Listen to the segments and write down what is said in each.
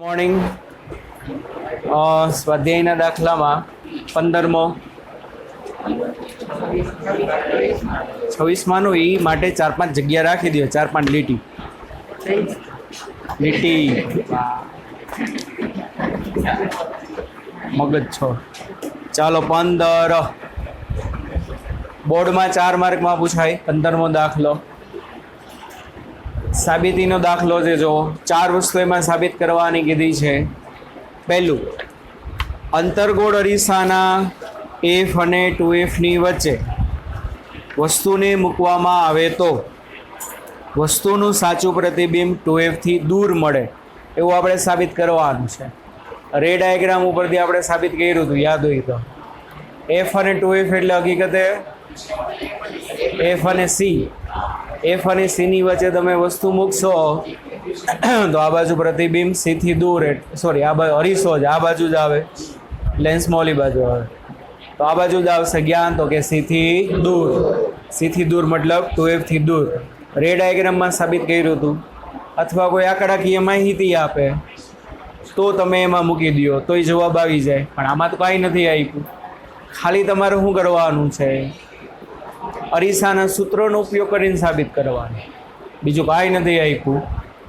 Morning. સ્વાધ્યાયના દાખલામાં 15મો 26માનો એ માટે 4-5 જગ્યા રાખી દો, 4-5 લીટી મગજ છો. ચાલો 15 બોર્ડમાં 4 માર્કમાં પૂછાય. 15મો દાખલો સાબિતીનો દાખલો છે. જો 4 વસ્તુ એમાં સાબિત કરવાની કીધી છે. પહેલું, અંતર્ગોળ અરીસાના F અને 2F ની વચ્ચે વસ્તુને મૂકવામાં આવે તો વસ્તુનું સાચું પ્રતિબિંબ 2F થી દૂર મળે, એવું આપણે સાબિત કરવાનું છે. રે ડાયાગ્રામ ઉપરથી આપણે સાબિત કર્યું હતું, યાદ હોય તો. F અને 2F એટલે હકીકતે F અને C. F અને C ની વચ્ચે તમે વસ્તુ મૂકશો તો આ બાજુ પ્રતિબિંબ C થી દૂર, સોરી આ બાજુ અરીસો જ આ બાજુ જ આવે, લેન્સમાં ઓલી બાજુ આવે, તો આ બાજુ જ આવશે જ્ઞાન, તો કે C થી દૂર. C થી દૂર મતલબ 2F થી દૂર. રે ડાયાગ્રામમાં સાબિત કર્યું હતું. અથવા કોઈ આંકડાકીય માહિતી આપે તો તમે એમાં મૂકી દો તોય જવાબ આવી જાય. પણ આમાં તો કાંઈ નથી આપ્યું. ખાલી તમારે શું કરવાનું છે? અરીસાના સૂત્રનો ઉપયોગ કરીને સાબિત કરવાનું, બીજું કાંઈ નથી આપ્યું.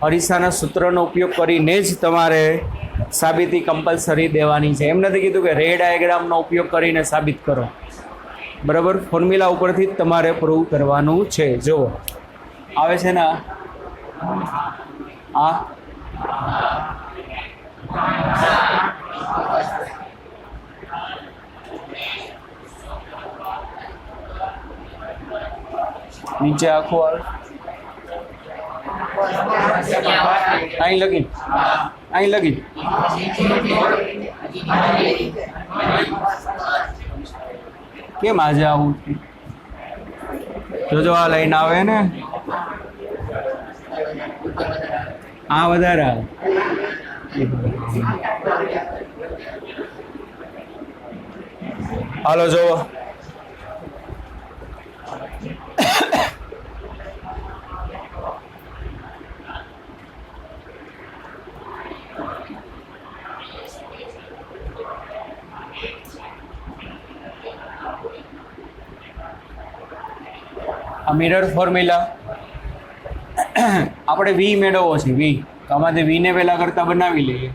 અરીસાના સૂત્રનો ઉપયોગ કરીને જ તમારે સાબિતી કમ્પલસરી દેવાની છે. એમ નથી કીધું કે રે ડાયાગ્રામનો ઉપયોગ કરીને સાબિત કરો. બરાબર, ફોર્મ્યુલા ઉપરથી જ તમારે પ્રૂવ કરવાનું છે. જુઓ આવે છે ને આ નીચે આખું આવે, અહીં લગી કેમ આજે આવું જોજો. આ લાઈન આવે ને, આ વધારે આવે. હાલો જોવો, આ મિરર ફોર્મ્યુલા આપણે વી મેળવવો છે. વી તો આમાંથી વીને પહેલાં કરતાં બનાવી લઈએ.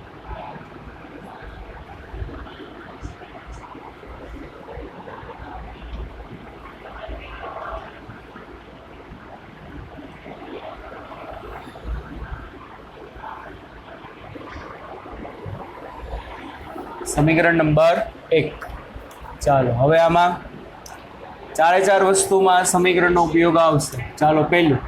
સમીકરણ નંબર 1. ચાલો હવે આમાં 4 વસ્તુમાં આ સમીકરણનો ઉપયોગ આવશે. ચાલો પહેલું,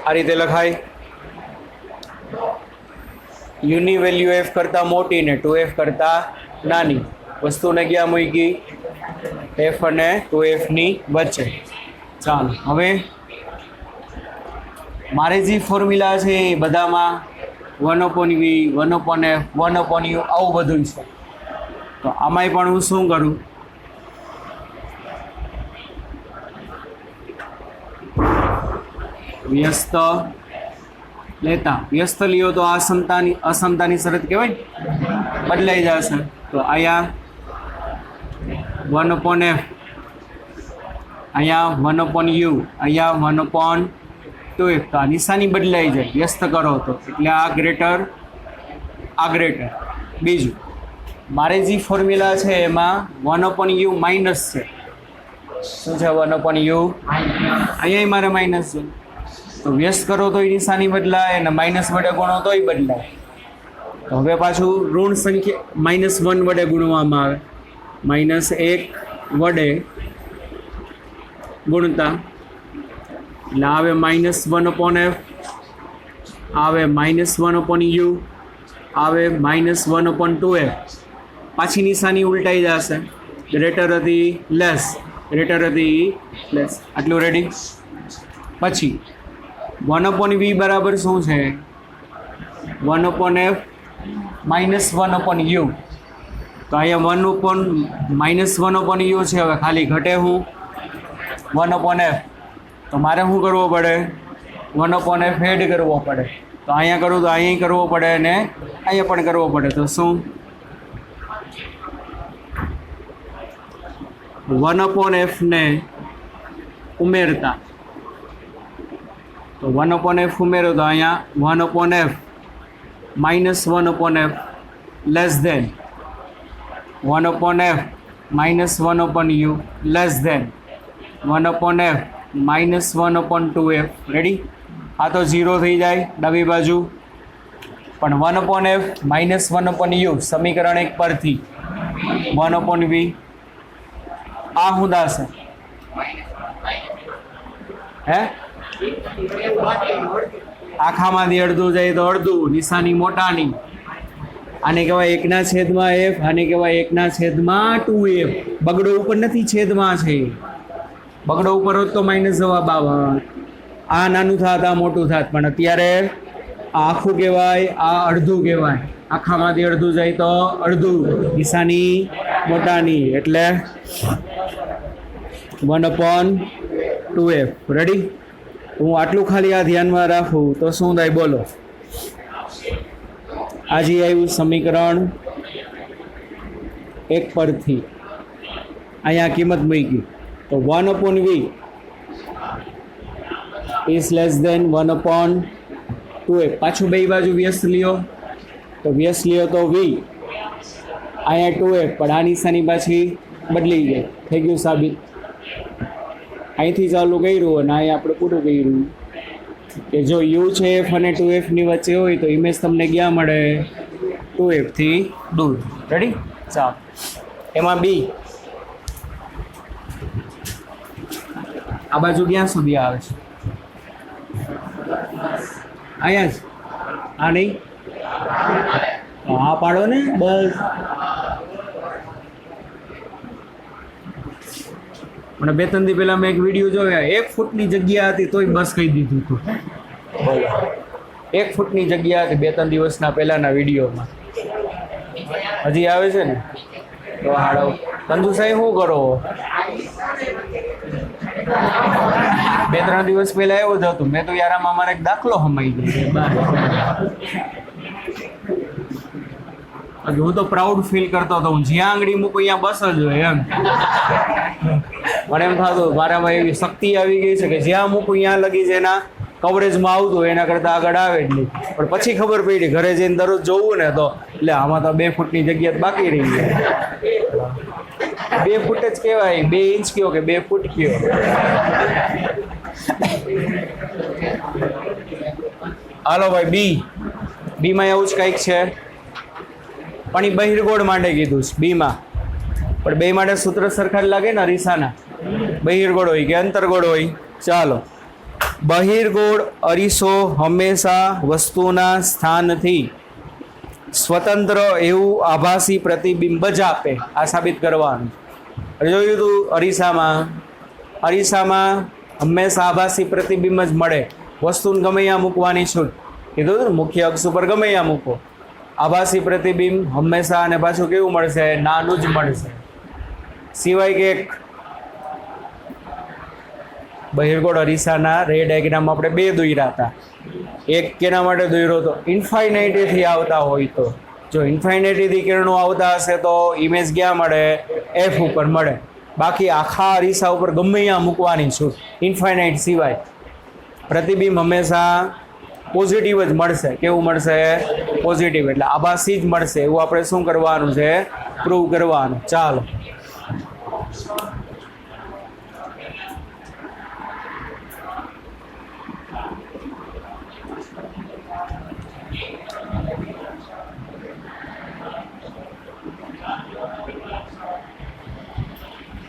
આ રીતે લખાય. યુની વેલ્યુ F કરતાં મોટી ને 2F કરતાં નાની વસ્તુને ક્યાં મૂકી? F અને 2F ની વચ્ચે. ચાલો હવે મારે જે ફોર્મ્યુલા છે એ બધામાં 1/V 1/F 1/U આવું બધું છે. તો આમાંય પણ હું શું કરું? વ્યસ્ત લેતા, વ્યસ્ત લ્યો તો આ અસમતાની શરત કહેવાય, બદલાઈ જશે. તો અહીંયા 1/F, અહીંયા 1/U, અહીંયા 1/2F. તો આ નિશાની બદલાઈ જાય વ્યસ્ત કરો તો, એટલે આ ગ્રેટર આ ગ્રેટર. બીજું મારે જે ફોર્મ્યુલા છે એમાં 1/U માઇનસ છે. શું છે 1/U? અહીંયા મારે માઇનસ છે. તો વ્યસ્ત કરો તો એ નિશાની બદલાય અને માઇનસ વડે ગુણો તોય બદલાય. તો હવે પાછું ઋણ સંખ્યા -1 વડે ગુણવામાં આવે. -1 વડે ગુણતા એટલે આવે -1/F, આવે -1/U, આવે -1/2f. પાછી નિશાની ઉલટાઈ જશે, ગ્રેટર હતી લેસ, ગ્રેટર હતી લેસ. આટલું રેડી. પછી 1/v બરાબર શું છે? 1/f -1/u. તો અહીંયા -1/u છે. હવે ખાલી ઘટે હું 1/f. તો મારે શું કરવો પડે? 1/f એડ કરવો પડે. તો અહીંયા કરું તો અહીંયા કરવો પડે અને અહીંયા પણ કરવો પડે. તો શું? 1/f ને ઉમેરતા, તો 1/f ઉમેરો તો અહીંયા 1/f -1/f less than 1/f -1/u less than 1/f -1/2f. Ready? આ તો 0 થઈ જાય ડાબી બાજુ. પણ 1/f -1/u સમીકરણ 1 પરથી 1/v આ શું દાશે? હે, આખામાંથી અડધું જાય તો અડધું, નિશાની મોટાની. આને કહેવાય 1/f, આને કહેવાય 1/2f. બગડો ઉપર નથી, છેદમાં છે. બગડો ઉપર હોત તો માઇનસ જવાબ આવે. આ નાનું થાત, આ મોટું થાત, પણ અત્યારે આ આખું કહેવાય, આ અડધું કહેવાય. આખામાંથી અડધું જાય તો અડધું, નિશાની મોટાની, એટલે 1/2f. રેડી? હું આટલું ખાલી આ ધ્યાનમાં રાખું તો શું થાય બોલો? આજે આવ્યું સમીકરણ 1 પરથી અહીંયા કિંમત મૂકી. તો 1/v is less than 1/2f. પાછું બે બાજુ વ્યસ્ત લ્યો, તો વ્યસ્ત લ્યો તો v, અહીંયા 2f, પણ આ નિશાની પાછી બદલી જાય. થઈ ગયું સાબિત. અહીંથી ચાલુ કર્યું અને અહીં આપણે પૂરું કર્યું કે જો u છે f અને 2f ની વચ્ચે હોય તો ઇમેજ તમને ક્યાં મળે? 2f થી દૂર. રેડી? ચાલો. એમાં બી આ બાજુ ક્યાં સુધી આવે છે? અહીંયા જ. આ નહીં? હા પાડો ને, બસ. મને 2-3 દી પહેલા મેં એક વિડીયો જોયા, 1 ફૂટની જગ્યા હતી તોય બસ કહી દીધું હતું. 1 ફૂટની જગ્યા હતી 2-3 દિવસના પહેલાના વિડીયોમાં. હજી આવે છે ને? તો હાડો કંજુ સાહેબ શું કરો? 2-3 દિવસ પહેલા એવું જ હતું. મેં તો યાર આમાં અમારે એક દાખલો સમાઈ ગયો. હું તો પ્રાઉડ ફીલ કરતો હતો. હું જ્યાં આંગળી મૂકું ત્યાં બસ જ હોય એમ. મને એમ થતું મારામાં એવી શક્તિ આવી ગઈ છે કે જ્યાં મૂકું ત્યાં લગી જ એના કવરેજમાં આવતું એના કરતાં આગળ આવે જ નહીં. પણ પછી ખબર પડી ઘરે જઈને દરરોજ જોવું ને તો એટલે આમાં તો 2 ફૂટની જગ્યા બાકી રહી ગઈ. 2 ફૂટ જ કહેવાય, 2 ઇંચ કયો કે 2 ફૂટ કયો. હાલો ભાઈ, બીમાં એવું જ કંઈક છે, પણ એ બહિર્ગોળ માટે કીધું છે બીમાં. પણ બે માટે સૂત્ર સરખા લાગે ને અરીસાના? બહિર્ગોળ હોય કે અંતર્ગોળ હોય? ચાલો. બહિર્ગોળ અરીસો હંમેશા વસ્તુના સ્થાનથી સ્વતંત્ર એવું આભાસી પ્રતિબિંબ જ આપે. આ સાબિત કરવાનું. જોયું હતું અરીસામાં હંમેશા આભાસી પ્રતિબિંબ જ મળે. વસ્તુને ગમે ત્યાં મૂકવાની છૂટ. કીધું હતું મુખ્ય અક્ષ ઉપર ગમે ત્યાં મૂકો, આભાસી પ્રતિબિંબ હંમેશા. અને પાછું કેવું મળશે? નાનું જ મળશે. સિવાય કે એક બહિર્ગોળ અરીસાના રે ડાયગ્રામ આપણે 2 દોર્યા હતા. એક કેના માટે દોર્યો હતો? ઇન્ફાઇનાઇટીથી આવતા હોય તો. જો ઇન્ફાઇનાઇટીથી કિરણો આવતા હશે તો ઇમેજ ક્યાં મળે? એફ ઉપર મળે. બાકી આખા અરીસા ઉપર ગમે ત્યાં મૂકવાની છું, ઇન્ફાઇનાઇટ સિવાય. પ્રતિબિંબ હંમેશા પોઝિટિવ જ મળશે. કેવું મળશે? પોઝિટિવ. એટલે આભાસી જ મળશે. એવું આપણે શું કરવાનું છે? પ્રૂવ કરવાનું. ચાલો.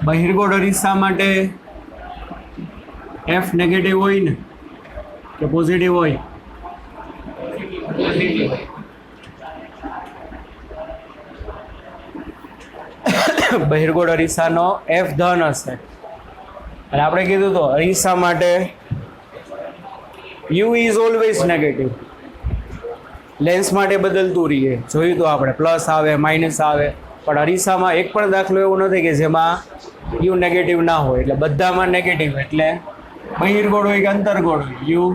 બહિર્ગોળ અરીસા માટે એફ નેગેટિવ હોય ને કે પોઝિટિવ હોય? બહિર્ગોળ અરીસાનો એફ ધન હશે અને આપણે કીધું તો અરીસા માટે you is always negative. Lens માટે બદલતું રહીએ, જોયું તો આપણે પ્લસ આવે માઇનસ આવે, પણ અરીસામાં એક પણ દાખલો એવો નથી કે જેમાં યુ નેગેટિવ ના હોય, એટલે બધામાં નેગેટિવ. એટલે બહિર્ગોળ હોય કે અંતર્ગોળ હોય, યુ.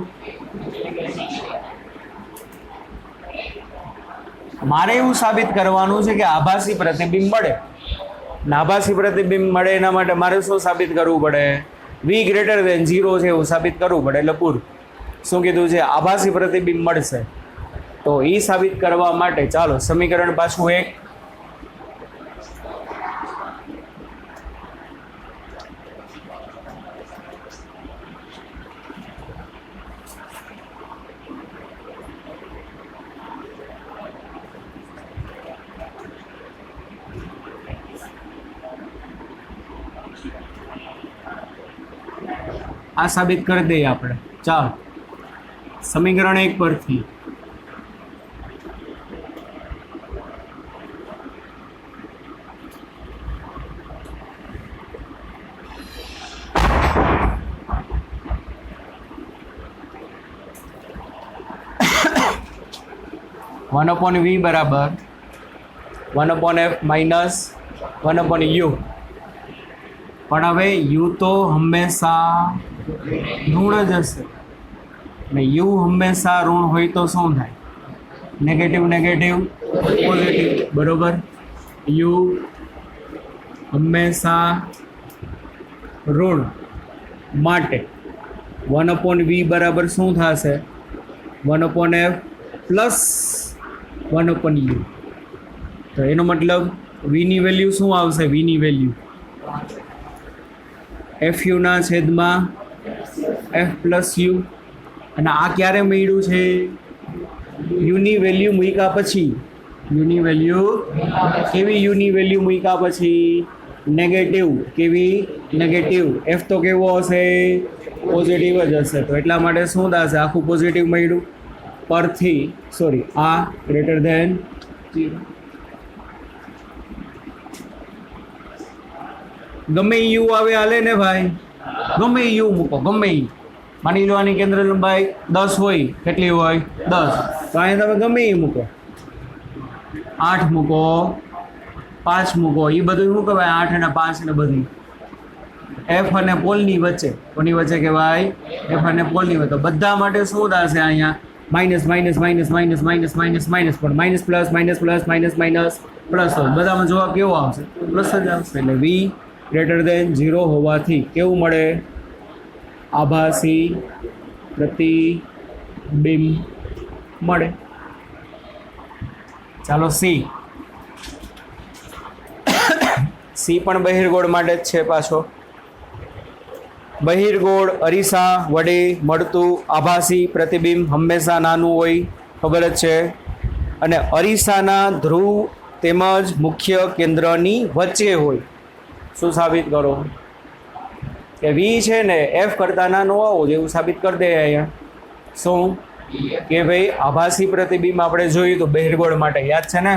મારે એવું સાબિત કરવાનું છે કે આભાસી પ્રતિબિંબ મળે. આભાસી પ્રતિબિંબ મળે એના માટે મારે શું સાબિત કરવું પડે? વી ગ્રેટર દેન 0 છે એવું સાબિત કરવું પડે. એટલે પૂરું શું કીધું છે? આભાસી પ્રતિબિંબ મળશે. તો એ સાબિત કરવા માટે ચાલો સમીકરણ પાછું એક આ સાબિત કરી દઈએ આપણે. ચાલો સમીકરણ એક પરથી वन अपॉन वी बराबर 1/f माइनस 1/u. પણ હવે યુ તો હંમેશા ઋણ જ હશે ને યુ હંમેશા ઋણ હોય તો શું થાય? નેગેટિવ નેગેટિવ પોઝિટિવ, બરોબર. યુ હંમેશા ઋણ માટે 1/v બરાબર શું થશે? 1/f plus 1/u. તો એનો મતલબ વીની વેલ્યુ શું આવશે? વીની વેલ્યુ FU ના છેદમાં F પ્લસ યુ. અને આ ક્યારે મળ્યું છે? યુની વેલ્યુ મૂક્યા પછી. યુની વેલ્યુ કેવી? યુની વેલ્યુ મૂક્યા પછી નેગેટિવ. કેવી? નેગેટિવ. F તો કેવો હશે? પોઝિટિવ જ હશે. તો એટલા માટે શું થશે? આખું પોઝિટિવ મળ્યું પરથી. સોરી, આ ગ્રેટર ધેન 0. ગમે યુ આવે હાલે ને ભાઈ, ગમે યુ મૂકો, ગમે ઈ. માની લો આની કેન્દ્ર લંબાઈ 10 હોય. કેટલી હોય? 10. તો અહીંયા તમે ગમે ઈ મૂકો, 8 મૂકો, 5 મૂકો, એ બધું શું કહેવાય? 8 અને 5 ને બધી એફ અને પોલની વચ્ચે. કોની વચ્ચે કહેવાય? એફ અને પોલની વચ્ચે. તો બધા માટે શું થશે? અહીંયા minus minus minus minus minus minus minus, પણ minus plus minus plus minus minus plus. બધામાં જવાબ કેવો આવશે? પ્લસ જ આવશે. એટલે વી ગ્રેટર દેન 0 હોવાથી કેવું મળે? આભાસી પ્રતિબિંબ મળે. ચાલો સી. સી પણ બહિર્ગોળ માટે જ છે પાછો. બહિર્ગોળ અરીસા વડે મળતું આભાસી પ્રતિબિંબ હંમેશા નાનું હોય, ખબર જ છે. અને અરીસાના ધ્રુવ તેમજ મુખ્ય કેન્દ્રની વચ્ચે હોય. શું સાબિત કરો? કે વી છે ને એફ કરતાં નાનો આવો જેવું સાબિત કરી દે અહીંયા. શું કે ભાઈ આભાસી પ્રતિબિંબ આપણે જોયું તો બહિર્ગોળ માટે યાદ છે ને,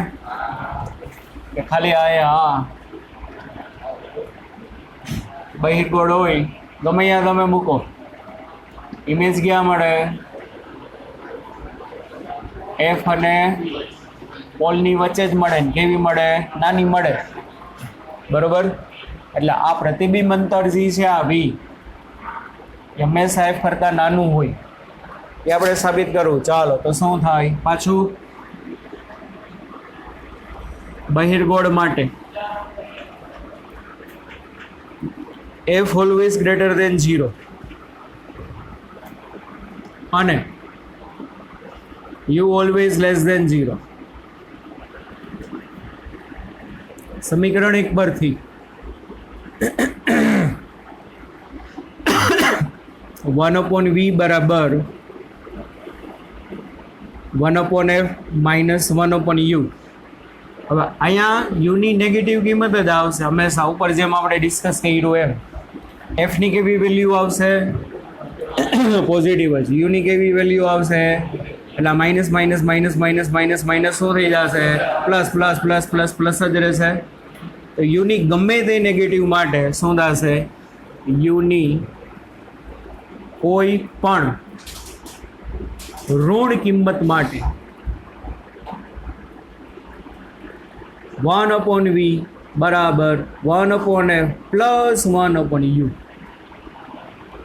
કે ખાલી આ બહિર્ગોળ હોય ગમે ત્યાં તમે મૂકો, ઇમેજ ક્યાં મળે? એફ અને પોલની વચ્ચે જ મળે ને. કેવી મળે? નાની મળે, બરોબર. એટલે આ પ્રતિબિંબ અંતર જે છે આ વી એ હંમેશા એફ કરતાં નાનું હોય, એ આપણે સાબિત કરવું. ચાલો તો શું થાય? પાછું બહિર્ગોળ માટે F always greater than 0 અને U always less than 0. સમીકરણ એક પરથી 1/v બરાબર 1/f માઇનસ 1/u. હવે અહીંયા યુની નેગેટિવ કિંમત જ આવશે હંમેશા. ઉપર જેમ આપણે ડિસ્કસ કર્યું એમ એફની કેવી વેલ્યુ આવશે? પોઝિટિવ જ. યુની કેવી વેલ્યુ આવશે? એટલે minus minus minus minus minus minus શું થઈ જશે? Plus plus plus plus plus જ રહેશે. તો યુની ગમે તે નેગેટિવ માટે શું થશે? યુની કોઈ પણ ઋણ કિંમત માટે 1/v બરાબર 1/f પ્લસ 1/u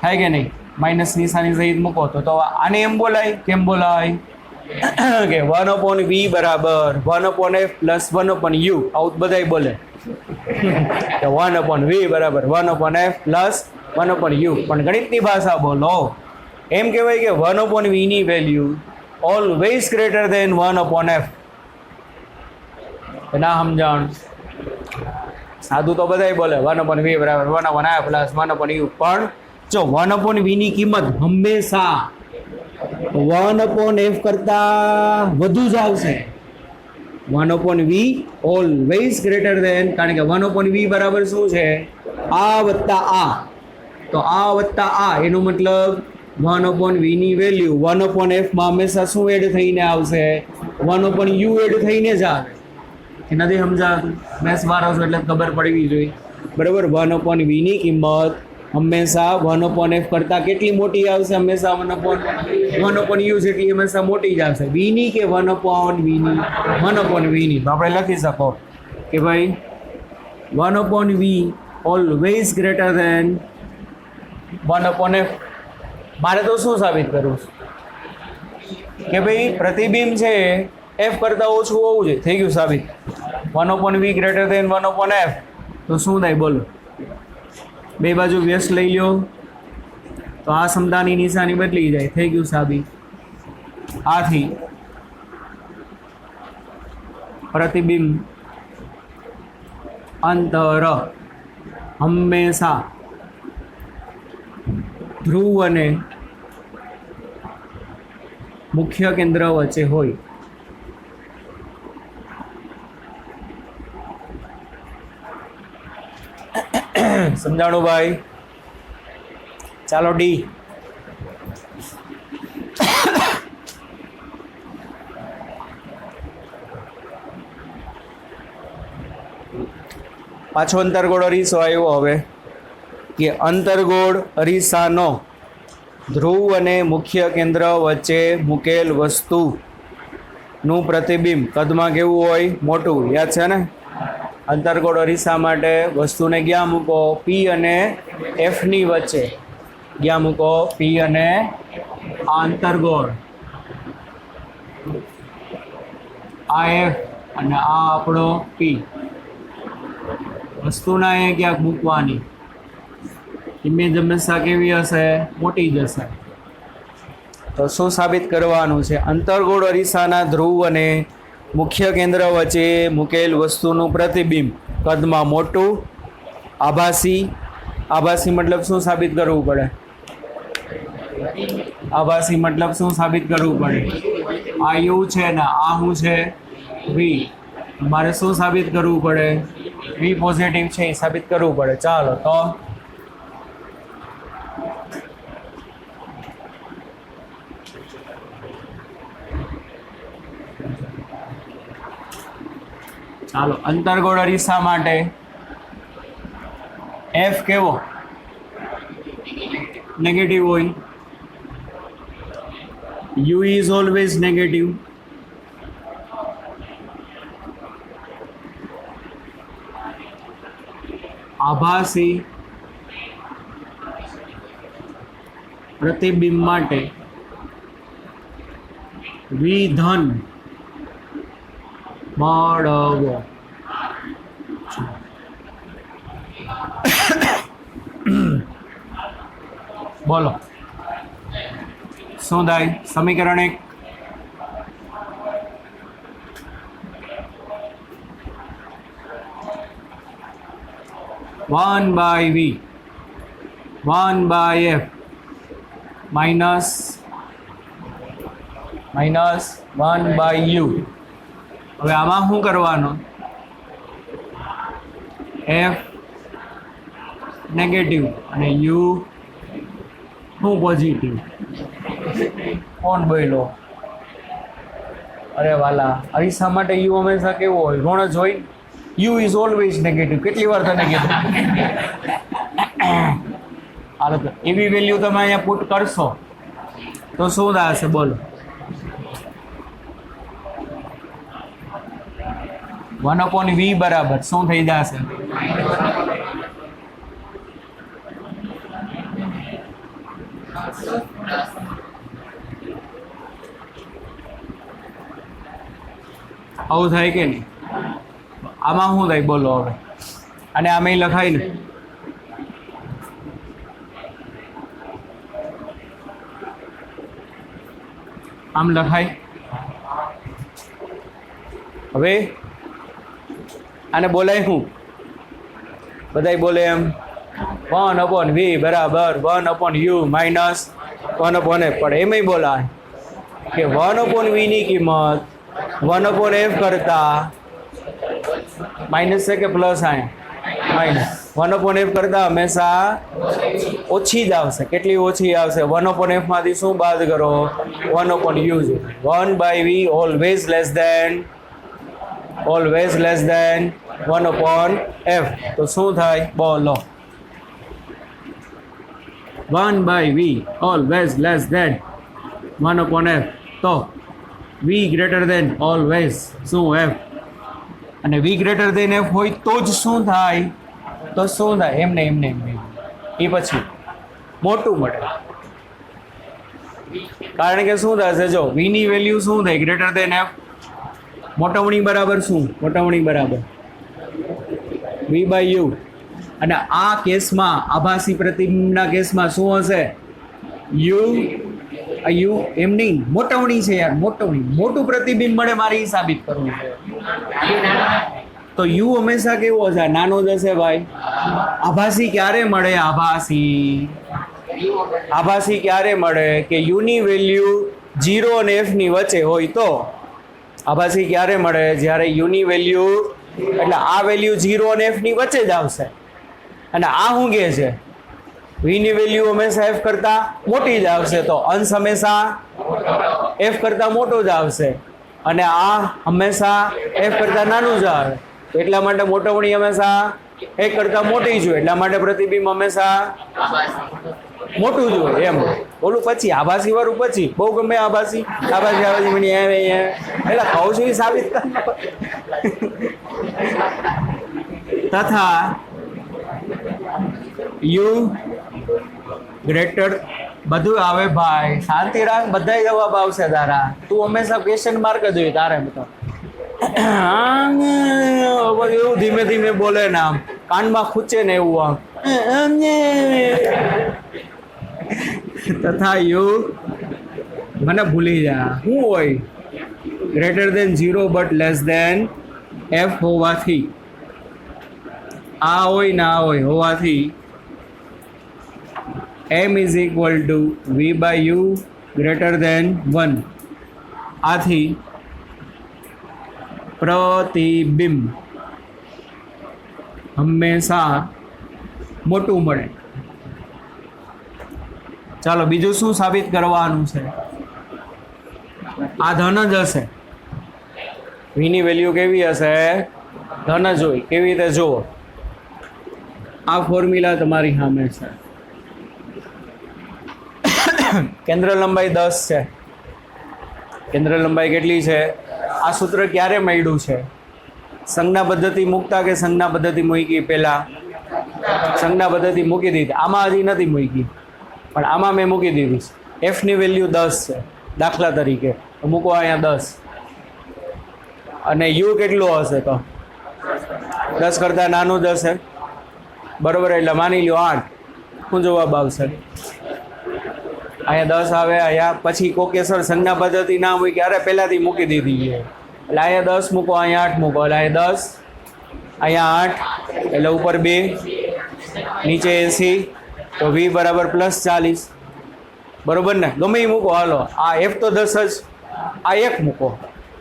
થાય કે નહીં? માઇનસ નિશાની સહિત મૂકો તો આને એમ બોલાય. કેમ બોલાય? કે 1/v બરાબર 1/f પ્લસ 1/u. આવું બધાય બોલે કે 1/v બરાબર 1/f પ્લસ 1/u. પણ ગણિતની ભાષા બોલો એમ કહેવાય કે 1/v ની વેલ્યુ ઓલવેઝ ગ્રેટર દેન 1/f. ના સમજણ? સાદું તો બધાય બોલે 1/v બરાબર 1/f પ્લસ 1/u. પણ જો 1/v ની કિંમત હંમેશા 1/f કરતા વધુ જ આવશે. 1/v ઓલવેઝ ગ્રેટર દેન, કારણ કે 1/v બરાબર શું છે? આ વત્તા આ. તો આ વત્તા આ એનો મતલબ 1/v ની વેલ્યુ 1/f માં હંમેશા શું એડ થઈને આવશે? 1/u એડ થઈને જ આવે. એ નથી સમજાતું? મેથ્સ વાળો છો એટલે ખબર પડવી જોઈએ. બરાબર? 1/v ની કિંમત હંમેશા 1/f કરતા કેટલી મોટી આવશે? હંમેશા 1/u જેટલી હંમેશા મોટી જ આવશે. v ની કે 1/v ની? 1/v ની. તો આપણે લખી શકો કે ભાઈ 1/v ઓલવેઝ ગ્રેટર દેન 1/f. મારે તો શું સાબિત કરવું કે ભાઈ પ્રતિબિંબ છે f કરતા ઓછું હોવું જોઈએ. થઈ ગયું સાબિત. 1/v greater than 1/f. તો શું થાય બોલો? બે બાજુ વ્યસ્ત લઈ લો તો આ સમતાની નિશાની બદલી જાય. થઈ ગયું સાબિત. આથી પ્રતિબિંબ અંતર હંમેશા ધ્રુવ અને મુખ્ય કેન્દ્ર વચ્ચે હોય. સમજાણું ભાઈ? ચાલો ડી. પાછો અંતર્ગોળ અરીસો આવ્યો. હવે કે અંતર્ગોળ અરીસાનો ધ્રુવ અને મુખ્ય કેન્દ્ર વચ્ચે મૂકેલ વસ્તુનું પ્રતિબિંબ કદમાં કેવું હોય? મોટું. યાદ છે ને? અંતર્ગોળ અરીસા માટે વસ્તુને ક્યાં મૂકો? P અને F ની વચ્ચે. ક્યાં મૂકો? P અને આ અંતર્ગોળ, આ F અને આ આપણો P. વસ્તુના અહીંયા ક્યાંક મૂકવાની. ઇમેજ હંમેશા કેવી હશે? મોટી જ હશે. તો શું સાબિત કરવાનું છે? અંતર્ગોળ અરીસાના ધ્રુવ અને મુખ્ય કેન્દ્ર વચ્ચે મૂકેલ વસ્તુનું પ્રતિબિંબ કદમાં મોટું, આભાસી. આભાસી મતલબ શું સાબિત કરવું પડે? આભાસી મતલબ શું સાબિત કરવું પડે? આ યુ છે ને આ શું છે? વી. મારે શું સાબિત કરવું પડે? વી પોઝિટિવ છે એ સાબિત કરવું પડે. ચાલો તો ચાલો અંતર્ગોળ અરીસા માટે F કેવો? નેગેટિવ હોય. U is always negative. આભાસી પ્રતિબિંબ માટે વિધન મળવો. બોલો શું થાય? સમીકરણ 1 1/v 1/f minus 1/u. હવે આમાં શું કરવાનું? f નેગેટિવ અને u શું પોઝિટિવ. કોણ બોલો? અરે વાલા, અરીસા માટે u હંમેશા કેવો હોય? ઋણ જ હોય. You is always negative. કેટલી વાર તને કીધું? હાલો તો એવી વેલ્યુ તમે અહીંયા પુટ કરશો તો શું થશે બોલો? 1/v બરાબર શું થઈ જશે? આવું થાય કે નહીં? આમાં શું થાય બોલો હવે? અને આમાં લખાય ને આમ લખાય. હવે આને બોલાય શું? બધાય બોલે એમ 1/v બરાબર 1/u માઇનસ 1/f. પણ એમાંય બોલાય કે 1/v ની કિંમત 1/f કરતા માઇનસ છે કે પ્લસ? અહીંયા માઇનસ 1/f કરતા હંમેશા ઓછી જ આવશે. કેટલી ઓછી આવશે? 1/f માંથી શું બાદ કરો? 1/u. 1/v always less than 1/f. તો શું થાય બોલો? 1/v always less than 1/f. તો v ગ્રેટર દેન ઓલવેઝ શું f? અને v ગ્રેટર દેન f હોય તો જ શું થાય? તો શું થાય? એમને એ પછી મોટું મળે. કારણ કે શું થશે? જો v ની વેલ્યુ શું થાય? Greater than f. મોટવણી બરાબર શું? મોટવણી બરાબર v/u. અને આ કેસમાં આભાસી પ્રતિબિંબના કેસમાં શું હશે? u એમ નહીં, મોટવણી છે યાર, મોટવણી. મોટું પ્રતિબિંબ મળે મારે એ સાબિત કરવું છે. તો u હંમેશા કેવો હશે? નાનો જ હશે ભાઈ. આભાસી ક્યારે મળે? આભાસી ક્યારે મળે? કે u ની વેલ્યુ 0 અને f ની વચ્ચે હોય તો. આભાસી ક્યારે મળે? જ્યારે u ની વેલ્યુ એટલે આ વેલ્યુ 0 અને f ની વચ્ચે જ આવશે. અને આ શું કહે છે? v ની વેલ્યુ હંમેશા f કરતા મોટી જ આવશે. તો અંશ હંમેશા f કરતા મોટો જ આવશે અને આ હંમેશા f કરતા નાનું જ આવે. એટલા માટે મોટવણી હંમેશા 1 કરતા મોટી જ હોય. એટલા માટે પ્રતિબિંબ હંમેશા મોટું જ હોય. એમ ઓલું પછી આભાસી વાળું પછી બહુ ગમે આભાસી મને એટલે કહું છું એ સાબિત તથા યુ ગ્રેટર બધું આવે ભાઈ. શાંતિ રાખ, બધા જવાબ આવશે તારા. તું હંમેશા ક્વેશ્ચન માર્ક જ હોય તારે. તો એવું ધીમે ધીમે બોલે ને આમ કાનમાં ખૂચે ને એવું આમ. તથા યુ મને ભૂલી જા શું હોય? Greater than 0 but less than f હોવાથી આ હોય ને આ હોય હોવાથી m is equal to v/u greater than 1. આથી પ્રતિબિંબ હંમેશા મોટું મળે. ચાલો બીજું શું સાબિત કરવાનું છે? આ ધન જ હશે. v ની વેલ્યુ કેવી હશે? ધન જ હોય. કેવી રીતે જુઓ? આ ફોર્મ્યુલા તમારી સામે છે. કેન્દ્ર લંબાઈ 10 છે. કેન્દ્ર લંબાઈ કેટલી છે? આ સૂત્ર ક્યારે મળ્યું છે? સંજ્ઞા પદ્ધતિ મૂકતા કે સંજ્ઞા પદ્ધતિ મૂકી? પહેલા સંજ્ઞા પદ્ધતિ મૂકી દીધી. આમાં હજી નથી મૂકી પણ આમાં મેં મૂકી દીધી. f ની વેલ્યુ 10 છે દાખલા તરીકે. તો મૂકો અહીંયા 10 અને u કેટલો હશે? તો 10 કરતાં નાનું જ હશે બરોબર. એટલે માની લો 8. શું જવાબ આવશે? અહીંયા 10 આવે. અહીંયા પછી કોકેસર સંજ્ઞા પદ્ધતિ ના હોય ક્યારે પહેલાંથી મૂકી દીધી છે. એટલે અહીંયા 10 મૂકો, અહીંયા 8 મૂકો. એટલે અહીંયા 10 અહીંયા 8 એટલે ઉપર 2 નીચે 80. તો v બરાબર +40 બરોબર ને? ગમે એ મૂકો હાલો. આ f તો 10 જ. આ 1 મૂકો,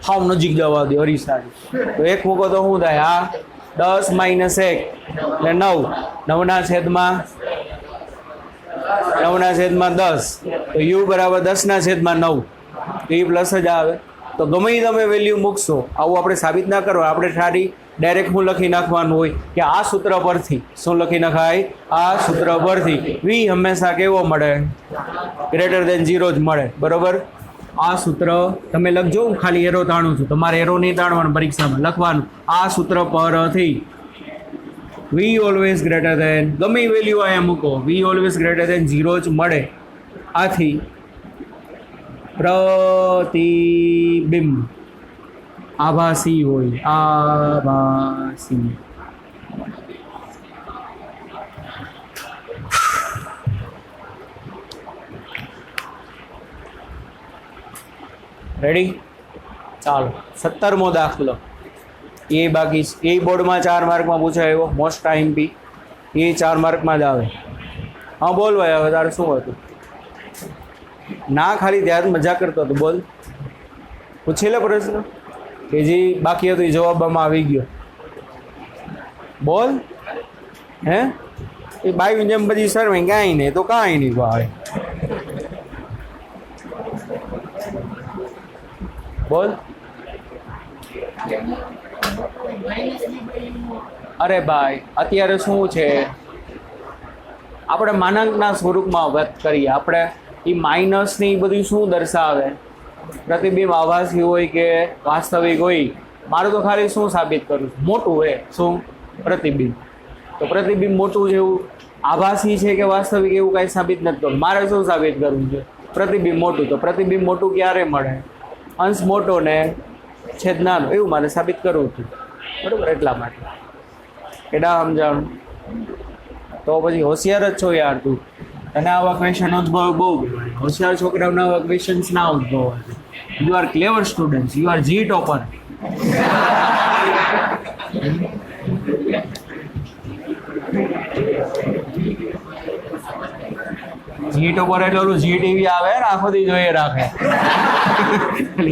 હાવ નજીક જવા દો અરીસાની. તો 1 મૂકો તો શું થાય? આ 10 - 1 એટલે 9. 9 છેદમાં 10. તો u બરાબર 10/9. તો એ પ્લસ જ આવે. તો ગમે એ તમે વેલ્યુ મૂકશો. આવું આપણે સાબિત ના કરો. આપણે સારી ડાયરેક્ટ હું લખી નાખવાનું હોય કે આ સૂત્ર પરથી શું લખી નખાય? આ સૂત્ર પરથી વી હંમેશા કેવો મળે? ગ્રેટર દેન 0 જ મળે. બરોબર. આ સૂત્ર તમે લખજો, હું ખાલી એરો તાણું છું, તમારે એરો નહીં તાણવાનું, પરીક્ષામાં લખવાનું આ સૂત્ર પરથી વી ઓલવેઝ ગ્રેટર દેન ગમે વેલ્યુ અહીંયા મૂકો, વી ઓલવેઝ ગ્રેટર દેન 0 જ મળે. આથી પ્રતિબિંબ આભાસી હોય, આભાસી. રેડી? ચાલો 17મો દાખલો એ બાકી એ બોર્ડમાં 4 માર્કમાં પૂછાય એવો મોસ્ટ આઈએમપી, એ 4 માર્કમાં જ આવે. હા બોલ ભાઈ, હવે તારે શું હતું? ના ખાલી ત્યાં મજા કરતો હતો. બોલ, પૂછી લે પ્રશ્ન કે જે બાકી હતું એ જવાબમાં આવી ગયો. બોલ. હે એ બાઈ જેમ બધી સર કાંઈ નહીં તો કાંઈ નહીં ભાઈ. બોલ. અરે ભાઈ અત્યારે શું છે, આપણે માનાંકના સ્વરૂપમાં વાત કરીએ. આપણે એ માઇનસની બધું શું દર્શાવે? પ્રતિબિંબ આભાસી હોય કે વાસ્તવિક હોય? મારું તો ખાલી શું સાબિત કરું છું? મોટું હોય. શું? પ્રતિબિંબ. તો પ્રતિબિંબ મોટું છે એવું આભાસી છે કે વાસ્તવિક એવું કાંઈ સાબિત નથી કરવું. મારે શું સાબિત કરવું છે? પ્રતિબિંબ મોટું. તો પ્રતિબિંબ મોટું ક્યારે મળે? અંશ મોટો ને છેદ નાનો, એવું મારે સાબિત કરવું હતું. બરાબર, એટલા માટે કેડા સમજાણું. તો પછી હોશિયાર જ છો યાર તું, તને આવા ક્વેશ્ચન ઉદ્ભવ બહુ હોશિયાર છોકરાઓના આવા ક્વેશ્ચન્સ ના ઉદ્ભવ. You are clever student, you are G topper. G topper એટલે ઓલું જી ટીવી આવે ને આખો દી જોઈએ રાખે,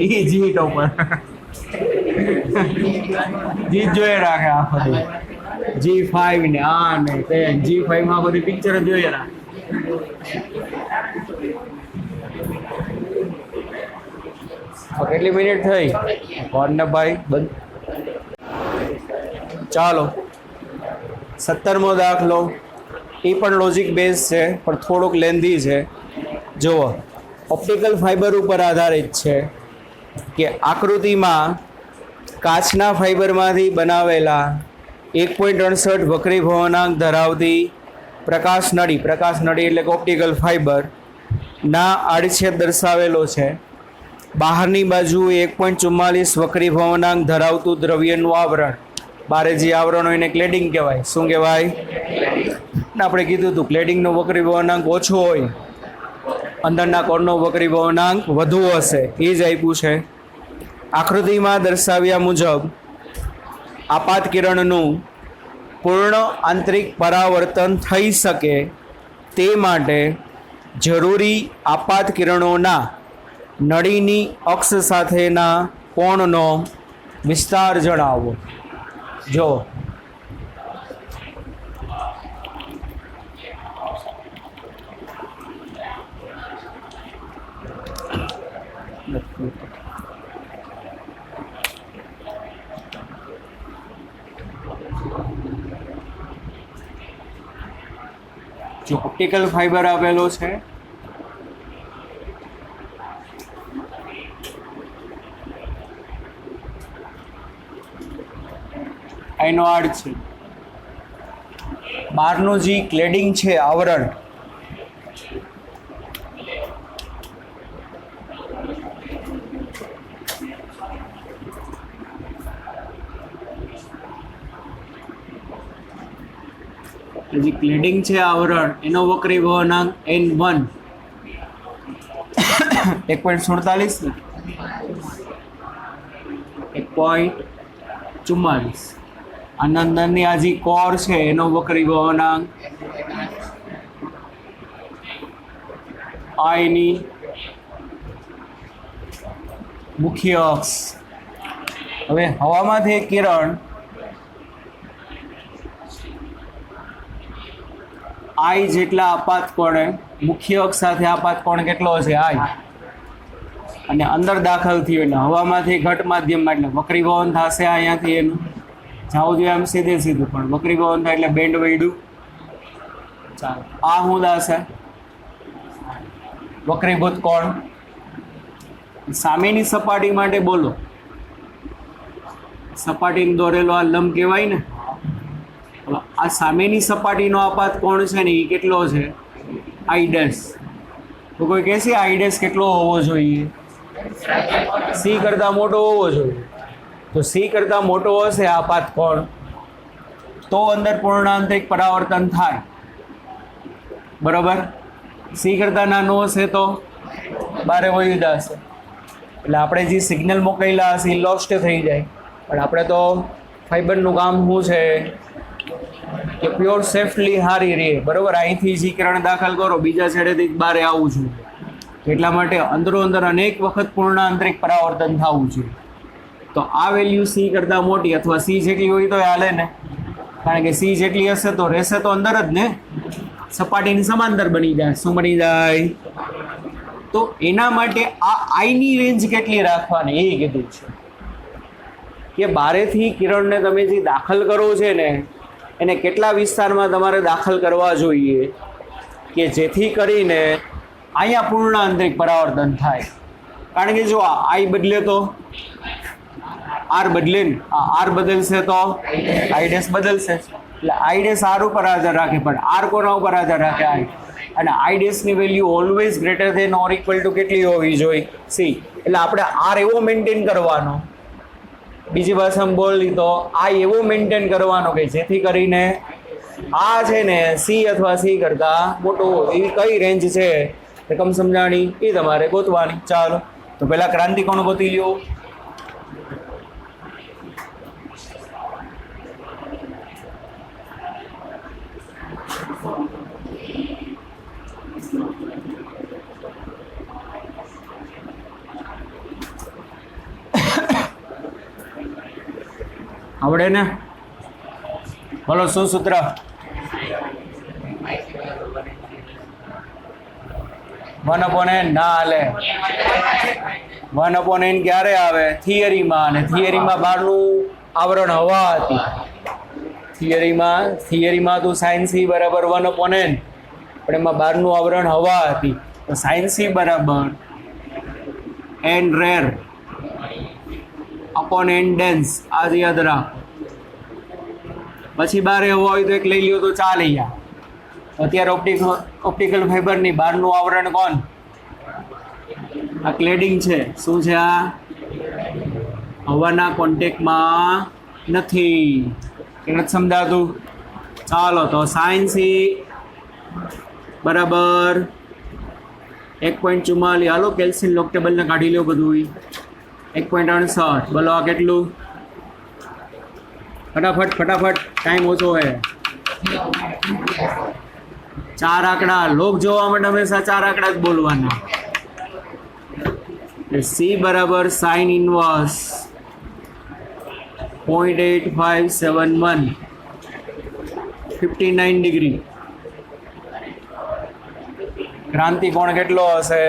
એ જી ટોપર. જી જોઈએ રાખે આખો દી. G5 ને આ ને તે G5 માં બધી પિક્ચર જ જોઈએ રાખે. કેટલી મિનિટ થઈ? કોણ ને ભાઈ બંધ. ચાલો 17મો દાખલો એ પણ લોજિક બેઝ છે પણ થોડોક લેન્ધી છે. જુઓ, ઓપ્ટિકલ ફાઇબર ઉપર આધારિત છે કે આકૃતિમાં કાચના ફાઇબરમાંથી બનાવેલા 1.68 વક્રી ભવનાંક ધરાવતી પ્રકાશ નળી એટલે કે ઓપ્ટિકલ ફાઇબર ના આડછેદ દર્શાવેલો છે. બહારની બાજુ 1.44 વક્રી ભવનાંક ધરાવતું દ્રવ્યનું આવરણ, બારે જે આવરણ હોય એને ક્લેડિંગ કહેવાય. શું કહેવાય? આપણે કીધું હતું ક્લેડિંગનો વક્રી ભવનાંક ઓછો હોય, અંદરના કોરનો વક્રી ભવનાંક વધુ હશે, એ જ આપ્યું છે. આકૃતિમાં દર્શાવ્યા મુજબ આપાત કિરણનું પૂર્ણ આંતરિક પરાવર્તન થઈ શકે તે માટે જરૂરી આપાત કિરણોના નળીની અક્ષ સાથેના કોણનો વિસ્તાર જણાવો. જો ઓપ્ટિકલ ફાઇબર આપેલો છે, એનો આડ છે. બહારનું જે ક્લેડિંગ છે આવરણ, જે ક્લેડિંગ છે આવરણ એનો વક્રી ભવનાંક N1 1.47 1.44. અંદરની આ જે કોર છે એનો વક્રી ભવનાંક આ એની મુખ્ય અક્ષ. હવે હવામાંથી કિરણ આઈ જેટલા આપાત કોણે, મુખ્ય અક્ષ સાથે આપાત કોણ કેટલો છે? આઈ. અને અંદર દાખલ થયું એટલે હવામાંથી ઘટ માધ્યમમાં એટલે વક્રીભવન થશે અહીંયાથી એનું. જાવું જોઈએ આમ સીધે સીધું, પણ વક્રી પવન થાય એટલે બેન્ડ વળ્યું. ચાલો, આ શું દાશે? વક્રીભૂત કોણ? સામેની સપાટી માટે બોલો. સપાટીને દોરેલો આ લંબ કહેવાય ને. હવે આ સામેની સપાટીનો આપાત કોણ છે ને એ કેટલો છે? આઈ ડેશ. તો કોઈ કહેશે આઈ ડેશ કેટલો હોવો જોઈએ? સી કરતાં મોટો હોવો જોઈએ. તો સી કરતાં મોટો હશે આપાત કોણ, તો અંદર પૂર્ણાંતરિક પરાવર્તન થાય. બરોબર. સી કરતાં નાનો હશે તો બારે વહી જશે. એટલે આપણે જે સિગ્નલ મોકલેલા હશે એ લોસ્ટ થઈ જાય. પણ આપણે તો ફાઈબરનું કામ શું છે કે પ્યોર સેફલી હારી રહે. બરાબર. અહીંથી જે કિરણ દાખલ કરો બીજા છેડેથી બહાર આવવું જોઈએ. એટલા માટે અંદરો અંદર અનેક વખત પૂર્ણાંતરિક પરાવર્તન થવું જોઈએ. તો આ વેલ્યુ સી કરતાં મોટી અથવા સી જેટલી હોય તો હાલે ને, કારણ કે સી જેટલી હશે તો રહેશે તો અંદર જ ને, સપાટીની સમાંતર બની જાય. શું બની જાય? તો એના માટે આ આઈની રેન્જ કેટલી રાખવાની એ કીધું છે કે બારેથી કિરણને તમે જે દાખલ કરો છે ને એને કેટલા વિસ્તારમાં તમારે દાખલ કરવા જોઈએ કે જેથી કરીને અહીંયા પૂર્ણાંતરિક પરાવર્તન થાય. કારણ કે જો આઈ બદલે તો આર બદલે ને, આર બદલશે તો આઈ ડેશ બદલશે. એટલે આઈ ડેશ આર ઉપર આધાર રાખે, પણ આર કોના ઉપર આધાર રાખે? આઈ. અને આઈ ડેશની value always greater than or equal to કેટલી હોવી જોઈએ? સી. એટલે આપણે આર એવો મેન્ટેન કરવાનો, બીજી ભાષામાં બોલી તો આ એવો મેન્ટેન કરવાનો કે જેથી કરીને આ છે ને સી અથવા સી કરતાં મોટો. એવી કઈ રેન્જ છે રકમ સમજાણી એ તમારે ગોતવાની. ચાલો, તો પહેલાં ક્રાંતિ કોણ ગોતી લ્યો. આવડે ને? બોલો શું સૂત્ર? વન અપોન એન ના હાલે. વન અપોન એન ક્યારે આવે? થિયરીમાં. અને થિયરીમાં બહારનું આવરણ હવા હતી. થિયરીમાં તો સાઇન સી બરાબર વન અપોન એન, પણ એમાં બહારનું આવરણ હવા હતી. તો સાઇન સી બરાબર N rare upon N dense. આ યાદ રાખ. પછી બારે હવા હોય તો એક લઈ લ્યો તો ચાલે યાર. અત્યારે ઓપ્ટિકલ ફાઈબરની બહારનું આવરણ કોણ? આ ક્લેડિંગ છે. શું છે આ? હવાના કોન્ટેક્ટમાં નથી. કે નથી સમજાતું? ચાલો, તો સાઇન સી બરાબર 1.44. હાલો કેલ્શિયમ લોક ટેબલને કાઢી લો બધું. 1.68. બોલો આ કેટલું? ફટાફટ, ટાઈમ ઓછો હોય. 4 આંકડા. લોક જોવા માટે હંમેશા 4 આંકડા જ બોલવાના. સી બરાબર સાઇન ઇનવર્સ 0.8571 59 ડિગ્રી. ક્રાંતિ કોણ કેટલો હશે?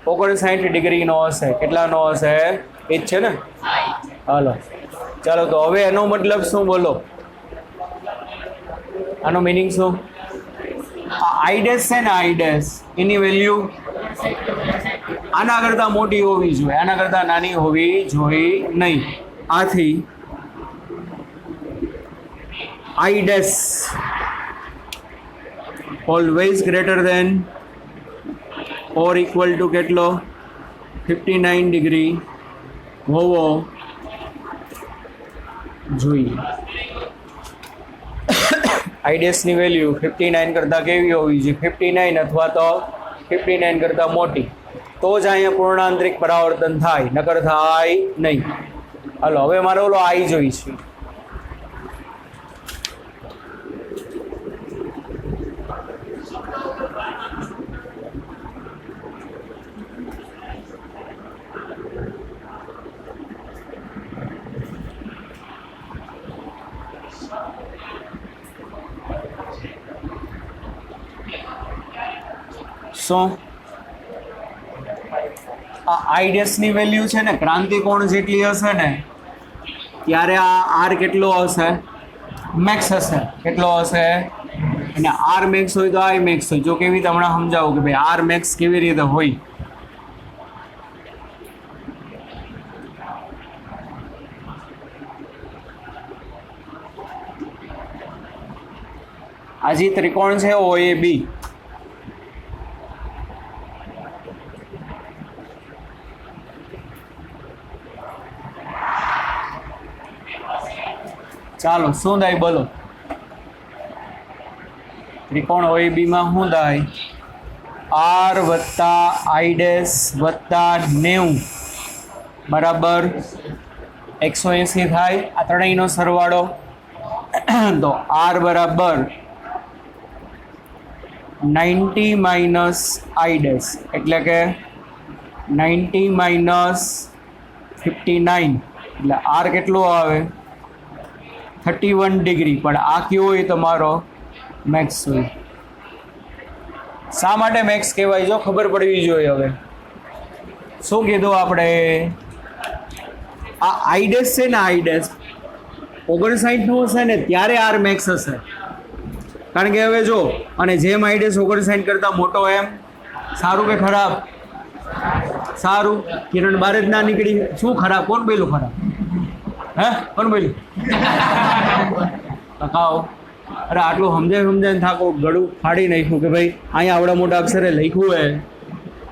59 ડિગ્રીનો હશે. કેટલાનો હશે? એ જ છે ને. હાલો, ચાલો, તો હવે એનો મતલબ શું બોલો? આનો મિનિંગ શું? આઈ ડેશ છે ને, આઈ ડેશ એની વેલ્યુ આના કરતાં મોટી હોવી જોઈએ, આના કરતાં નાની હોવી જોઈએ નહીં. આથી I dash always greater than or equal to કેટલો? 59 ડિગ્રી હોવો જોઈએ. આઈ ડેશની વેલ્યુ 59 કરતાં કેવી હોવી જોઈએ? 59 અથવા તો 59 કરતાં મોટી. તો જ અહીંયા પૂર્ણાંતરિક પરાવર્તન થાય, નકર થાય નહીં. હાલો, હવે મારે ઓલો આઈ જોઈ છે. શું? આ આઈ ડેશની વેલ્યુ છે ને ક્રાંતિ કોણ જેટલી હશે ને ત્યારે આ આર કેટલો હશે? મેક્સ હશે. કેટલો હશે? અને આર મેક્સ હોય તો આઈ મેક્સ હોય. જો કેવી રીતે હમણાં સમજાવું કે ભાઈ આર મેક્સ કેવી રીતે હોય. આ જે ત્રિકોણ છે OAB, ચાલો શું થાય બોલો? ત્રિકોણ OAB માં શું થાય? આર વત્તા આઈ ડેશ વત્તા 90 બરાબર 180 થાય. આ ત્રણેયનો સરવાળો. તો આર બરાબર 90 માઇનસ આઈ ડેશ એટલે કે 90 માઇનસ 59 એટલે આર કેટલો આવે? 31 ડિગ્રી. પણ આ કયો હોય? તમારો મેક્સ હોય. શા માટે મેક્સ કહેવાય? જો ખબર પડવી જોઈએ. હવે શું કીધું આપણે? આ આઈ ડેશ છે ને, આઈ ડેશ 59 નું હશે ને ત્યારે આર મેક્સ હશે. કારણ કે હવે જો, અને જેમ આઈ ડેશ 59 કરતાં મોટો એમ સારું કે ખરાબ? સારું. કિરણ બાર જ ના નીકળી. શું ખરાબ? કોણ બોલ્યું ખરાબ? હે કોણ બોલ્યું? ખાઓ. અરે આટલું સમજાય થાકો ગળું ફાડી નાખ્યું કે ભાઈ અહીંયા આવડા મોટા અક્ષરે લખ્યું હે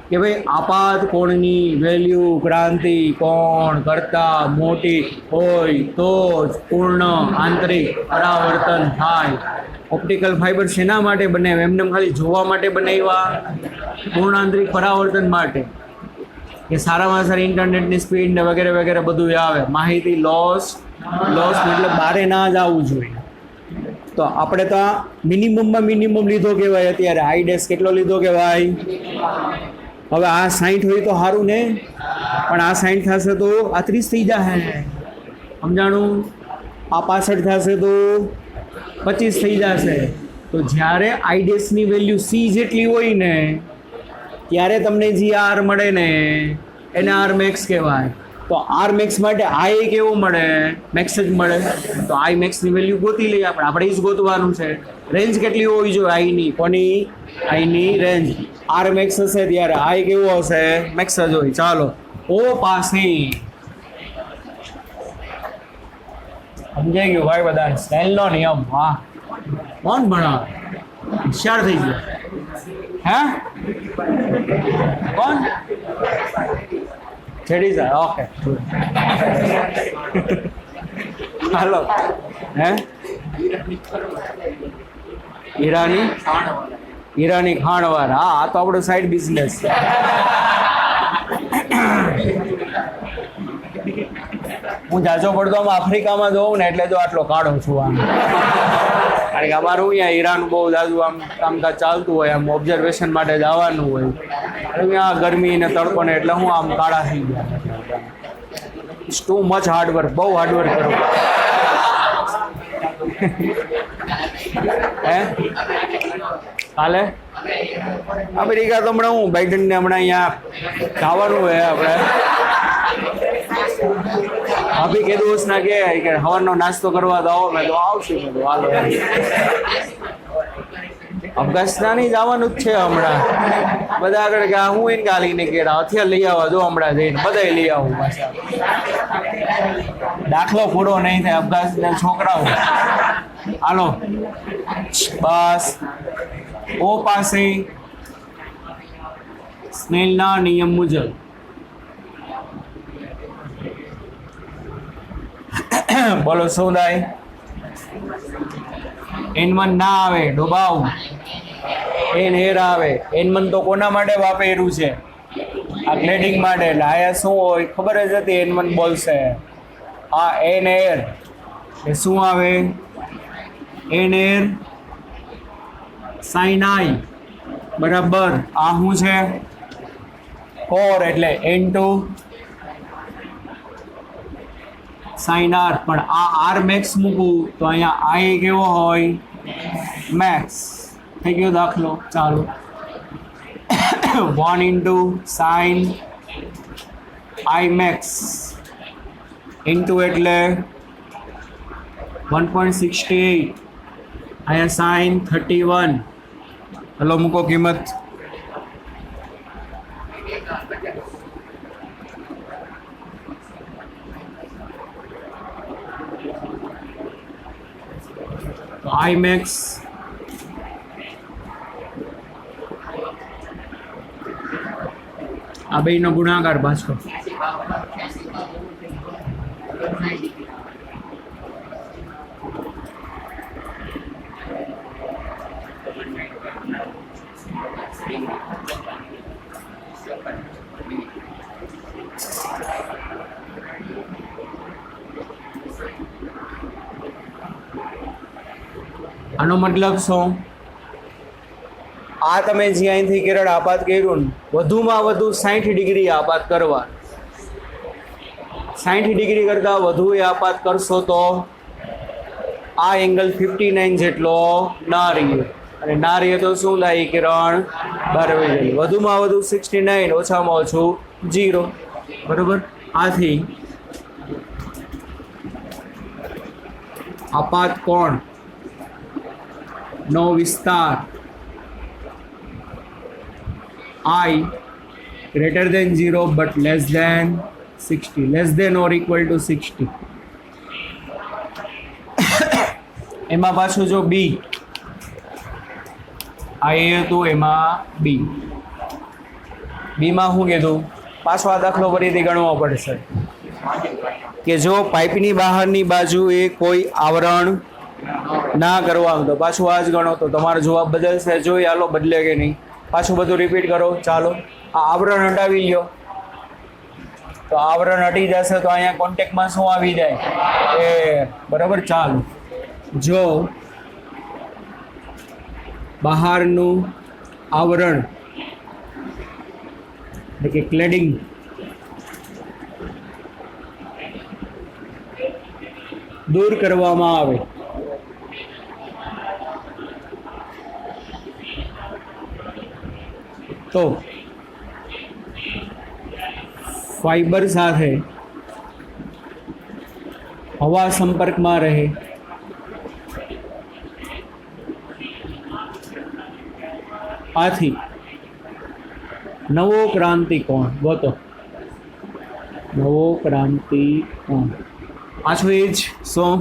કે ભાઈ આપાત કોણની વેલ્યુ ક્રાંતિ કોણ કરતા મોટી હોય તો જ પૂર્ણ આંતરિક પરાવર્તન થાય. ઓપ્ટિકલ ફાઇબર શેના માટે બનાવ્યા? એમને ખાલી જોવા માટે બનાવ્યા? પૂર્ણ આંતરિક પરાવર્તન માટે. કે સારામાં સારી ઇન્ટરનેટની સ્પીડ ને વગેરે વગેરે બધું આવે. માહિતી લોસ મતલબ બારે ના જ આવવું જોઈએ. તો આપણે તો આ મિનિમમમાં મિનિમમ લીધો કહેવાય. અત્યારે આઈ ડેશ કેટલો લીધો કહેવાય? હવે આ 60 હોય તો સારું ને, પણ આ 60 થશે તો આ 30 થઈ જશે. સમજાણું? આ 65 થશે તો 25 થઈ જશે. તો જ્યારે આઈ ડેશની વેલ્યુ સી જેટલી હોય ને ત્યારે તમને જે આર મળે ને એને આર મેક્સ કહેવાય. તો આર મેક્સ માટે આઈ કેવો મળે? મેક્સ જ મળે. તો આઈ મેક્સની વેલ્યુ ગોતી લઈએ આપણે એ જ ગોતવાનું છે. રેન્જ કેટલી હોવી જોઈએ આઈની? કોની? આઈની રેન્જ. આર મેક્સ હશે ત્યારે આઈ કેવો હશે? મેક્સ જ હોય. ચાલો ઓ પાસે સમજાઈ ગયું ભાઈ બધા? સ્નેલનો નિયમ. વાહ, કોણ ભણાવે? હોશિયાર થઈ ગયો. હે કોણ? છેડી જાય. ઓકે હાલો. હે હીરાની ખાણવાર. હા, આ તો આપણો સાઈડ બિઝનેસ છે. હું જાજો પડતો આમ આફ્રિકામાં જોઉં ને એટલે જો આટલો કાળો છું આમ. કારણ કે અમારું અહીંયા હીરાનું બહુ જાજુ આમ કામકાજ ચાલતું હોય. આમ ઓબ્ઝર્વેશન માટે જવાનું હોય. અહીંયા ગરમી ને તડકો ને એટલે હું આમ કાળા થઈ ગયા. It's too much hard work. બહુ હાર્ડવર્ક કરું. હે કાલે અમેરિકા તો હમણાં હું બાઇડનને હમણાં અહીંયા જવાનું હોય. આપણે ભાભી કે દિવસ ના કે સવારનો નાસ્તો કરવા તો આવો. મેં તો આવશું. મેં તો હાલો. અફઘાનિસ્તાન જવાનું જ છે હમણાં. બધા આગળ કે હું એને ગાલીને કેળા હથિયાર લઈ આવવા. જો હમણાં જઈને બધા લઈ આવું પાછા. દાખલો પૂરો નહીં થાય અફઘાનિસ્તાન છોકરાઓ. હાલો બસ. ઓ પાસે સ્નેલના નિયમ મુજબ બોલો શું થાય? N1 ના આવે ડોબાવ. N આવે. N1 તો કોના માટે વાપર્યું છે? આ ગ્લેડિંગ માટે. એટલે આયા શું હોય ખબર જ હતી? N1 બોલશે. આ N એ શું આવે? N sin I બરાબર. આ શું છે? કોર એટલે N2 sin R. પણ આ R મેક્સ મૂકું તો અહીંયા I કેવો હોય? મેક્સ. થઈ ગયો દાખલો. ચાલો 1 * sin I max ઇન્ટુ એટલે 1.68 અહીંયા sin 31 હલો મૂકો કિંમત તો I max આ બેયનો ગુણાકાર પાછો આનો મતલબ શું આ તમે જે અહીંથી કેરળ આપાત કર્યું ને વધુમાં વધુ 60 ડિગ્રી આપાત કરવા 60 ડિગ્રી કરતાં વધુ એ આપાત કરશો તો આ એંગલ 59 જેટલો ના રહીએ અને ના રહીએ તો શું થાય કિરણ બહાર આવી જાય વધુમાં વધુ 69 ઓછામાં ઓછું 0 બરોબર આથી આપાત કોણ નો વિસ્તાર I greater than 0 but less than 60 less than or equal to 60 એમાં પાછું જો B આ એ હતું એમાં B માં શું કીધું પાછો આ દાખલો ફરીથી ગણવો પડશે કે જો પાઇપની બહારની બાજુએ કોઈ આવરણ ના કરવાનું તો પાછું આ જ ગણો તો તમારો જવાબ બદલશે જોઈ હાલો બદલે કે નહીં પાછું બધું રિપીટ કરો ચાલો આ આવરણ હટાવી લ્યો તો આવરણ હટી જશે તો અહીંયા કોન્ટેક્ટમાં શું આવી જાય એ બરાબર ચાલો જો બહારનું આવરણ એટલે કે ક્લેડિંગ દૂર કરવામાં આવે તો ફાઈબર સાથે હવા સંપર્કમાં રહે આથી નવો ક્રાંતિકોણ ગોતો નવો ક્રાંતિકોણ પાછું એ જ શું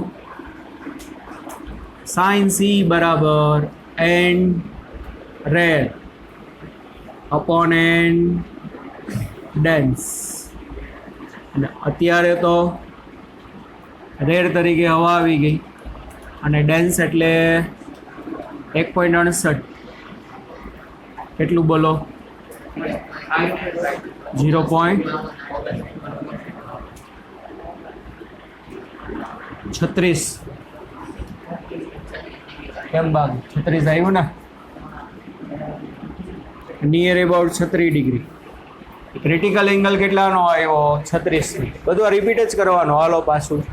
sin C બરાબર n rare upon n dense અને અત્યારે તો રેર તરીકે હવા આવી ગઈ અને ડેન્સ એટલે 1.68 કેટલું બોલો 0.36 કેમ બાગ 36 આવ્યું ને near about 36 degree critical angle કેટલાનો આવ્યો 36 બધું રિપીટ જ કરવાનું હાલો પાછું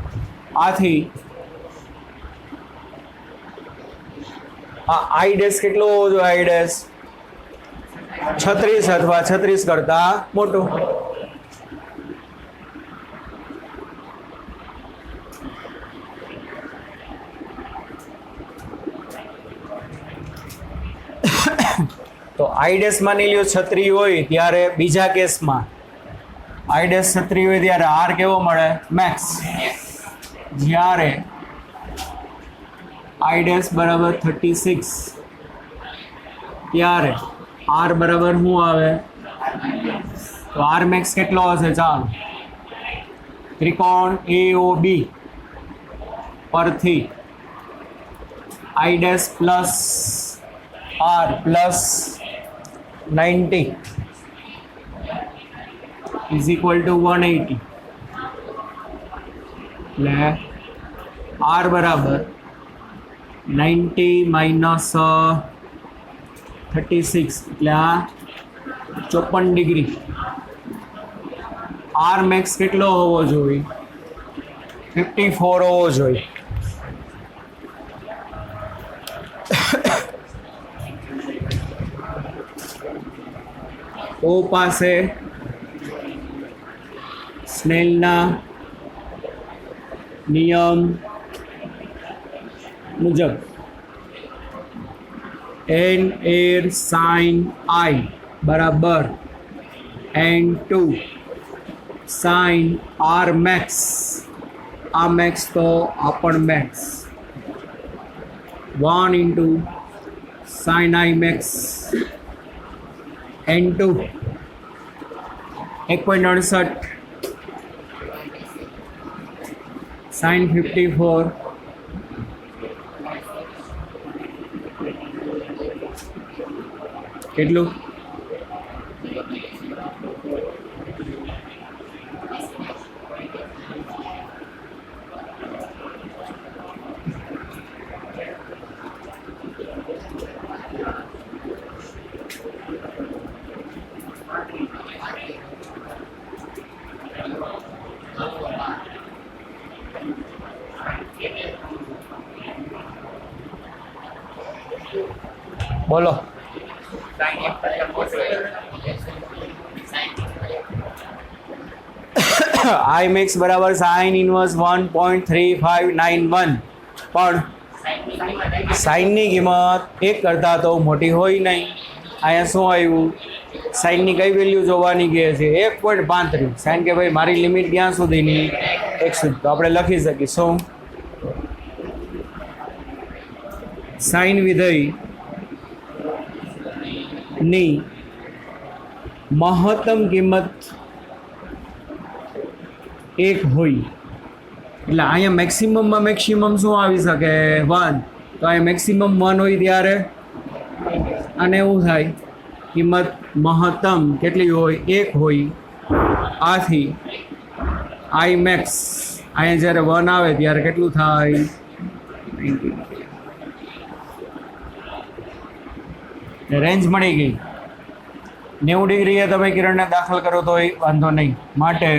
આથી આ આઈ ડેશ કેટલો હોવો જોઈએ આઈ ડેશ 36 અથવા 36 કરતા મોટો તો આઈ ડેશ માની લ્યો 36 હોય ત્યારે બીજા કેસમાં આઈ ડેશ 36 હોય ત્યારે આર કેવો મળે મેક્સ જ્યારે આઈ ડેશ બરાબર 36 ત્યારે આર બરાબર શું આવે તો આર મેક્સ કેટલો હશે ચાલો ત્રિકોણ AOB પરથી I dash plus R plus 90 is equal to 180 એટલે આર બરાબર 90 માઇનસ 36 એટલે આ 54 ડિગ્રી આર મેક્સ કેટલો હોવો જોઈએ 54 હોવો જોઈએ ઓ પાસે સ્નેલના નિયમ મુજબ n air sin I બરાબર n2 sin r max, આ મેક્સ તો આ પણ max 1 into sin I max n2 1.68 sin 54 કેટલું બોલો આઈ મેક્સ બરાબર સાઇન ઇનવર્સ 1.3591 પણ સાઇનની કિંમત એક કરતાં તો મોટી હોય નહીં. અહીંયા શું આવ્યું, સાઇનની કઈ વેલ્યુ જોવાની કહે છે 1.35. સાઇન કે ભાઈ મારી લિમિટ ક્યાં સુધીની 1 સુધી, તો આપણે લખી શકીશું સાઇન વિધેય ની મહત્તમ કિંમત 1 હોય એટલે અહીંયા મેક્સિમમમાં મેક્સિમમ શું આવી શકે 1, તો અહીંયા મેક્સિમમ 1 હોય ત્યારે અને એવું થાય કિંમત મહત્તમ કેટલી હોય 1 હોય. આથી આઈ મેક્સ અહીંયા જ્યારે 1 આવે ત્યારે કેટલું થાય 90. રેન્જ મળી ગઈ. 90 ડિગ્રીએ તમે કિરણને દાખલ કરો તો વાંધો નહીં, માટે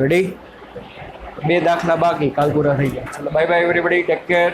રેડી. 2 દાખલા બાકી, કાલ પૂરા થઈ ગયા. ચલો bye bye everybody, take care.